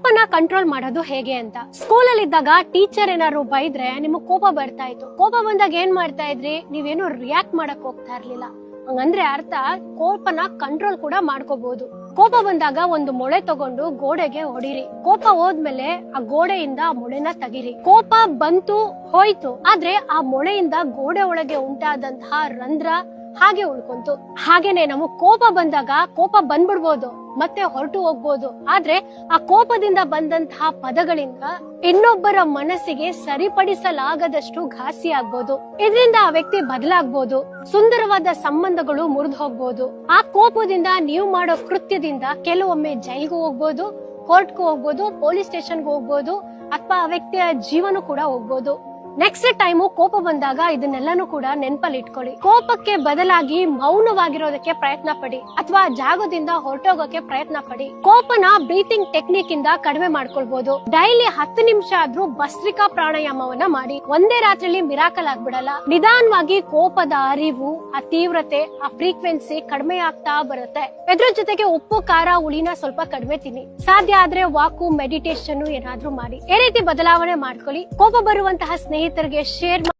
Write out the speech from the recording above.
ಕೋಪನ control ಮಾಡೋದು ಹೇಗೆ ಅಂತ. ಸ್ಕೂಲಲ್ಲಿ ಇದ್ದಾಗ ಟೀಚರ್ ಏನಾದ್ರು ಬೈದ್ರೆ ನಿಮಗ್ ಕೋಪ ಬರ್ತಾ ಇತ್ತು. ಕೋಪ ಬಂದಾಗ ಏನ್ ಮಾಡ್ತಾ ಇದ್ರಿ? ನೀವೇನು ರಿಯಾಕ್ಟ್ ಮಾಡಕ್ ಹೋಗ್ತಾ ಇರ್ಲಿಲ್ಲ. ಹಂಗಂದ್ರೆ ಅರ್ಥ ಕೋಪನ ಕಂಟ್ರೋಲ್ ಕೂಡ ಮಾಡ್ಕೋಬಹುದು. ಕೋಪ ಬಂದಾಗ ಒಂದು ಮೊಳೆ ತಗೊಂಡು ಗೋಡೆಗೆ ಹೊಡಿರಿ. ಕೋಪ ಹೋದ್ಮೇಲೆ ಆ ಗೋಡೆಯಿಂದ ಆ ಮೊಳೆನ ತೆಗಿರಿ. ಕೋಪ ಬಂತು ಹೋಯ್ತು, ಆದ್ರೆ ಆ ಮೊಳೆಯಿಂದ ಗೋಡೆ ಒಳಗೆ ಉಂಟಾದಂತಹ ರಂಧ್ರ ಹಾಗೆ ಉಳ್ಕೊಂತು. ಹಾಗೇನೆ ನಮಗ್ ಕೋಪ ಬಂದಾಗ ಕೋಪ ಬಂದ್ಬಿಡ್ಬೋದು, ಮತ್ತೆ ಹೊರಟು ಹೋಗ್ಬೋದು. ಆದ್ರೆ ಆ ಕೋಪದಿಂದ ಬಂದಂತಹ ಪದಗಳಿಂದ ಇನ್ನೊಬ್ಬರ ಮನಸ್ಸಿಗೆ ಸರಿಪಡಿಸಲಾಗದಷ್ಟು ಘಾಸಿ ಆಗ್ಬೋದು. ಇದರಿಂದ ಆ ವ್ಯಕ್ತಿ ಬದಲಾಗ್ಬೋದು, ಸುಂದರವಾದ ಸಂಬಂಧಗಳು ಮುರಿದು ಹೋಗ್ಬೋದು. ಆ ಕೋಪದಿಂದ ನೀವು ಮಾಡೋ ಕೃತ್ಯದಿಂದ ಕೆಲವೊಮ್ಮೆ ಜೈಲ್ಗೂ ಹೋಗ್ಬೋದು, ಕೋರ್ಟ್ಗೂ ಹೋಗ್ಬೋದು, ಪೊಲೀಸ್ ಸ್ಟೇಷನ್ಗೂ ಹೋಗ್ಬೋದು, ಅಥವಾ ಆ ವ್ಯಕ್ತಿಯ ಜೀವನ ಕೂಡ ಹೋಗ್ಬೋದು. ನೆಕ್ಸ್ಟ್ ಟೈಮು ಕೋಪ ಬಂದಾಗ ಇದನ್ನೆಲ್ಲಾನು ಕೂಡ ನೆನಪಲ್ಲಿ ಇಟ್ಕೊಳ್ಳಿ. ಕೋಪಕ್ಕೆ ಬದಲಾಗಿ ಮೌನವಾಗಿರೋದಕ್ಕೆ ಪ್ರಯತ್ನ ಪಡಿ, ಅಥವಾ ಜಾಗದಿಂದ ಹೊರಟೋಗಕ್ಕೆ ಪ್ರಯತ್ನ ಪಡಿ. ಕೋಪನ ಬ್ರೀತಿಂಗ್ ಟೆಕ್ನಿಕ್ ಇಂದ ಕಡಿಮೆ ಮಾಡ್ಕೊಳ್ಬಹುದು. ಡೈಲಿ 10 ನಿಮಿಷ ಆದ್ರೂ ಭಸ್ತ್ರಿಕಾ ಪ್ರಾಣಾಯಾಮವನ್ನ ಮಾಡಿ. ಒಂದೇ ರಾತ್ರಿಯಲ್ಲಿ ಮಿರಾಕಲ್ ಆಗ್ಬಿಡಲ್ಲ. ನಿಧಾನವಾಗಿ ಕೋಪದ ಅರಿವು, ಆ ತೀವ್ರತೆ, ಆ ಫ್ರೀಕ್ವೆನ್ಸಿ ಕಡಿಮೆ ಆಗ್ತಾ ಬರುತ್ತೆ. ಇದ್ರ ಜೊತೆಗೆ ಉಪ್ಪು, ಖಾರ, ಹುಳಿನ ಸ್ವಲ್ಪ ಕಡಿಮೆ ತಿನ್ನಿ. ಸಾಧ್ಯ ಆದ್ರೆ ವಾಕು, ಮೆಡಿಟೇಷನ್ ಏನಾದ್ರೂ ಮಾಡಿ. ಈ ರೀತಿ ಬದಲಾವಣೆ ಮಾಡ್ಕೊಳ್ಳಿ. ಕೋಪ ಬರುವಂತಹ ಸ್ನೇಹಿತರಿಗೆ ಶೇರ್